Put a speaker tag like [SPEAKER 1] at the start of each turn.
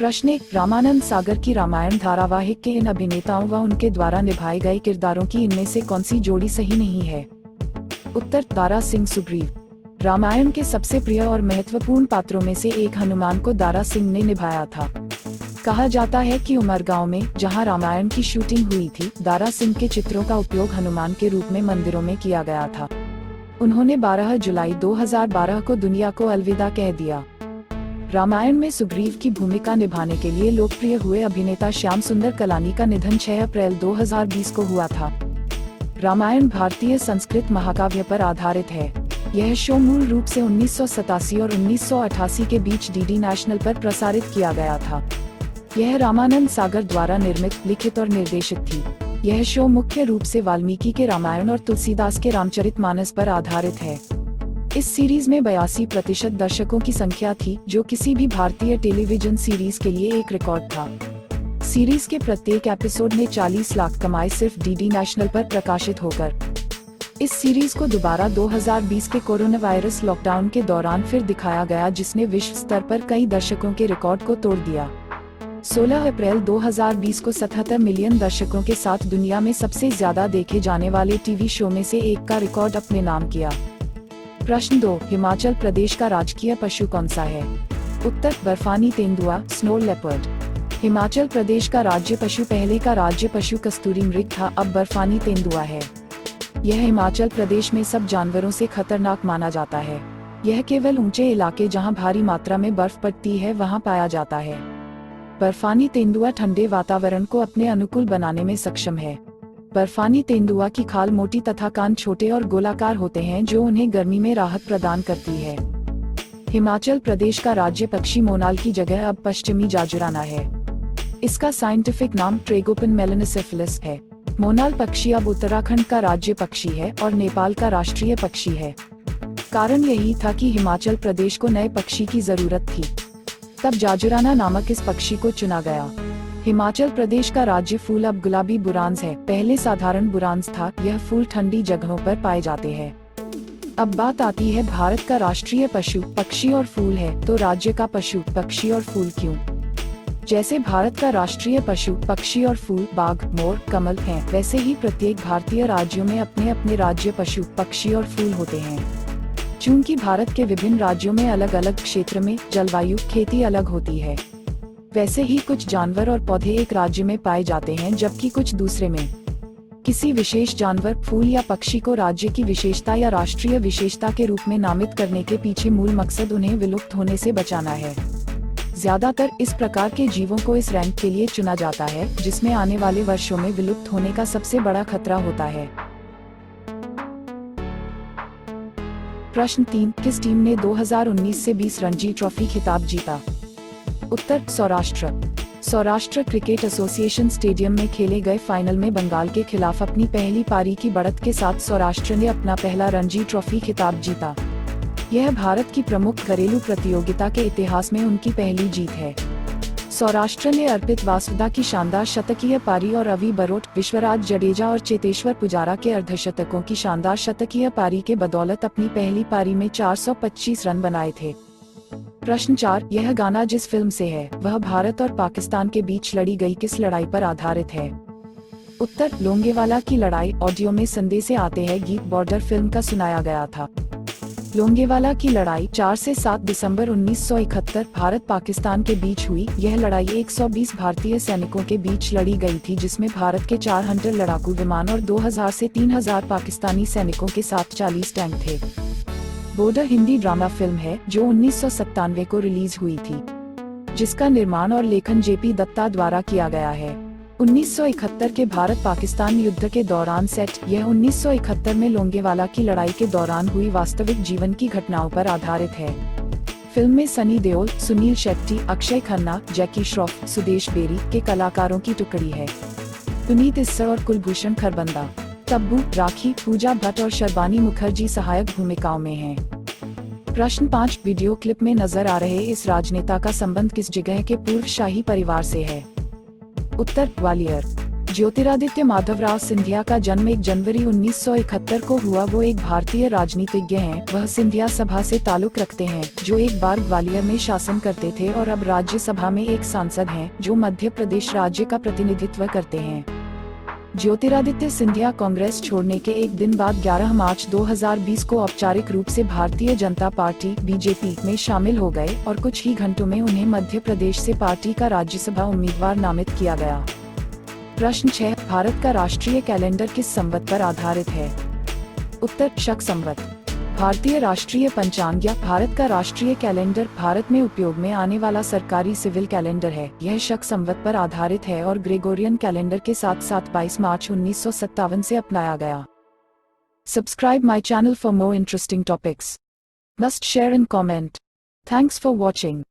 [SPEAKER 1] प्रश्न 1, रामानंद सागर की रामायण धारावाहिक के इन अभिनेताओं व उनके द्वारा निभाए गए किरदारों की इनमें से कौन सी जोड़ी सही नहीं है? उत्तर, दारा सिंह सुग्रीव। रामायण के सबसे प्रिय और महत्वपूर्ण पात्रों में से एक हनुमान को दारा सिंह ने निभाया था। कहा जाता है कि उमरगांव में, जहां रामायण की शूटिंग हुई थी, दारा सिंह के चित्रों का उपयोग हनुमान के रूप में मंदिरों में किया गया था। उन्होंने 12 जुलाई 2012 को दुनिया को अलविदा कह दिया। रामायण में सुग्रीव की भूमिका निभाने के लिए लोकप्रिय हुए अभिनेता श्याम सुंदर कलानी का निधन 6 अप्रैल 2020 को हुआ था। रामायण भारतीय संस्कृत महाकाव्य पर आधारित है। यह शो मूल रूप से 1987 और 1988 के बीच डीडी नेशनल पर प्रसारित किया गया था। यह रामानंद सागर द्वारा निर्मित, लिखित और निर्देशित थी। यह शो मुख्य रूप से वाल्मीकि के रामायण और तुलसीदास के रामचरितमानस पर आधारित है। इस सीरीज में 82% दर्शकों की संख्या थी, जो किसी भी भारतीय टेलीविजन सीरीज के लिए एक रिकॉर्ड था। सीरीज के प्रत्येक एपिसोड ने 40 लाख कमाए, सिर्फ डीडी नेशनल पर प्रकाशित होकर। इस सीरीज को दोबारा 2020 के कोरोना वायरस लॉकडाउन के दौरान फिर दिखाया गया, जिसने विश्व स्तर पर कई दर्शकों के रिकॉर्ड को तोड़ दिया। 16 अप्रैल 2020 को 77 मिलियन दर्शकों के साथ दुनिया में सबसे ज्यादा देखे जाने वाले टीवी शो में से एक का रिकॉर्ड अपने नाम किया। प्रश्न 2, हिमाचल प्रदेश का राजकीय पशु कौन सा है? उत्तर, बर्फानी तेंदुआ, स्नो लेपर्ड। हिमाचल प्रदेश का राज्य पशु पहले का राज्य पशु कस्तूरी मृग था, अब बर्फानी तेंदुआ है। यह हिमाचल प्रदेश में सब जानवरों से खतरनाक माना जाता है। यह केवल ऊंचे इलाके जहां भारी मात्रा में बर्फ पड़ती है वहां पाया जाता है। बर्फानी तेंदुआ ठंडे वातावरण को अपने अनुकूल बनाने में सक्षम है। बर्फानी तेंदुआ की खाल मोटी तथा कान छोटे और गोलाकार होते हैं, जो उन्हें गर्मी में राहत प्रदान करती है। हिमाचल प्रदेश का राज्य पक्षी मोनाल की जगह अब पश्चिमी जाजुराना है। इसका साइंटिफिक नाम ट्रेगोपन मेलानोसेफेलस है। मोनाल पक्षी अब उत्तराखंड का राज्य पक्षी है और नेपाल का राष्ट्रीय पक्षी है। कारण यही था कि हिमाचल प्रदेश को नए पक्षी की जरूरत थी। तब जाजुराना नामक इस पक्षी को चुना गया। हिमाचल प्रदेश का राज्य फूल अब गुलाबी बुरांस है। पहले साधारण बुरांस था। यह फूल ठंडी जगहों पर पाए जाते हैं। अब बात आती है, भारत का राष्ट्रीय पशु पक्षी और फूल है, तो राज्य का पशु पक्षी और फूल क्यों? जैसे भारत का राष्ट्रीय पशु पक्षी और फूल बाघ, मोर, कमल हैं, वैसे ही प्रत्येक भारतीय राज्यों में अपने अपने राज्य पशु पक्षी और फूल होते हैं। चूंकि भारत के विभिन्न राज्यों में अलग अलग क्षेत्र में जलवायु, खेती अलग होती है, वैसे ही कुछ जानवर और पौधे एक राज्य में पाए जाते हैं जबकि कुछ दूसरे में। किसी विशेष जानवर, फूल या पक्षी को राज्य की विशेषता या राष्ट्रीय विशेषता के रूप में नामित करने के पीछे मूल मकसद उन्हें विलुप्त होने से बचाना है। ज्यादातर इस प्रकार के जीवों को इस रैंक के लिए चुना जाता है जिसमें आने वाले वर्षों में विलुप्त होने का सबसे बड़ा खतरा होता है। प्रश्न 3, किस टीम ने 2019 से 20 रणजी ट्रॉफी खिताब जीता? उत्तर, Saurashtra. Saurashtra cricket association stadium में खेले गए फाइनल में बंगाल के खिलाफ अपनी पहली पारी की बढ़त के साथ सौराष्ट्र ने अपना पहला रणजी ट्रॉफी खिताब जीता। यह भारत की प्रमुख घरेलू प्रतियोगिता के इतिहास में उनकी पहली जीत है। सौराष्ट्र ने अर्पित वासुदा की शानदार शतकीय पारी और अवी बरोट, विश्वराज जडेजा और चेतेश्वर पुजारा के अर्धशतकों की शानदार शतकीय पारी के बदौलत अपनी पहली पारी में 425 रन बनाए थे। प्रश्न 4, यह गाना जिस फिल्म से है वह भारत और पाकिस्तान के बीच लड़ी गई किस लड़ाई पर आधारित है? उत्तर, लोंगेवाला की लड़ाई। ऑडियो में संदेशे आते हैं गीत बॉर्डर फिल्म का सुनाया गया था। लोंगेवाला की लड़ाई 4 से 7 दिसंबर 1971 भारत पाकिस्तान के बीच हुई। यह लड़ाई 120 भारतीय सैनिकों के बीच लड़ी गई थी, जिसमें भारत के 4 हंटर लड़ाकू विमान और 2000 से 3000 पाकिस्तानी सैनिकों के साथ 40 टैंक थे। बॉर्डर हिंदी ड्रामा फिल्म है जो 1997 को रिलीज हुई थी, जिसका निर्माण और लेखन जेपी दत्ता द्वारा किया गया है। 1971 के भारत पाकिस्तान युद्ध के दौरान सेट। यह 1971 में लोंगेवाला की लड़ाई के दौरान हुई वास्तविक जीवन की घटनाओं पर आधारित है। फिल्म में सनी देओल, सुनील शेट्टी, अक्षय खन्ना, जैकी श्रॉफ, सुदेश बेरी के कलाकारों की टुकड़ी है। पुनीत इस्सर और कुलभूषण खरबंदा, तब्बू, राखी, पूजा भट्ट और शर्बानी मुखर्जी सहायक भूमिकाओं में हैं। प्रश्न 5, वीडियो क्लिप में नजर आ रहे इस राजनेता का संबंध किस जगह के पूर्व शाही परिवार से है? उत्तर, ग्वालियर। ज्योतिरादित्य माधवराव सिंधिया का जन्म 1 जनवरी 1971 को हुआ। वो एक भारतीय राजनीतिज्ञ हैं। वह सिंधिया सभा से ताल्लुक रखते हैं, जो एक बार ग्वालियर में शासन करते थे और अब राज्यसभा में एक सांसद हैं, जो मध्य प्रदेश राज्य का प्रतिनिधित्व करते हैं। ज्योतिरादित्य सिंधिया कांग्रेस छोड़ने के एक दिन बाद 11 मार्च 2020 को औपचारिक रूप से भारतीय जनता पार्टी (बीजेपी) में शामिल हो गए और कुछ ही घंटों में उन्हें मध्य प्रदेश से पार्टी का राज्यसभा उम्मीदवार नामित किया गया। प्रश्न 6, भारत का राष्ट्रीय कैलेंडर किस संवत पर आधारित है? उत्तर, शक संवत। भारतीय राष्ट्रीय पंचांग या भारत का राष्ट्रीय कैलेंडर भारत में उपयोग में आने वाला सरकारी सिविल कैलेंडर है। यह शक संवत पर आधारित है और ग्रेगोरियन कैलेंडर के साथ साथ 22 मार्च 1957 से अपनाया गया। Subscribe my channel for more interesting topics. Must share and comment. Thanks for watching.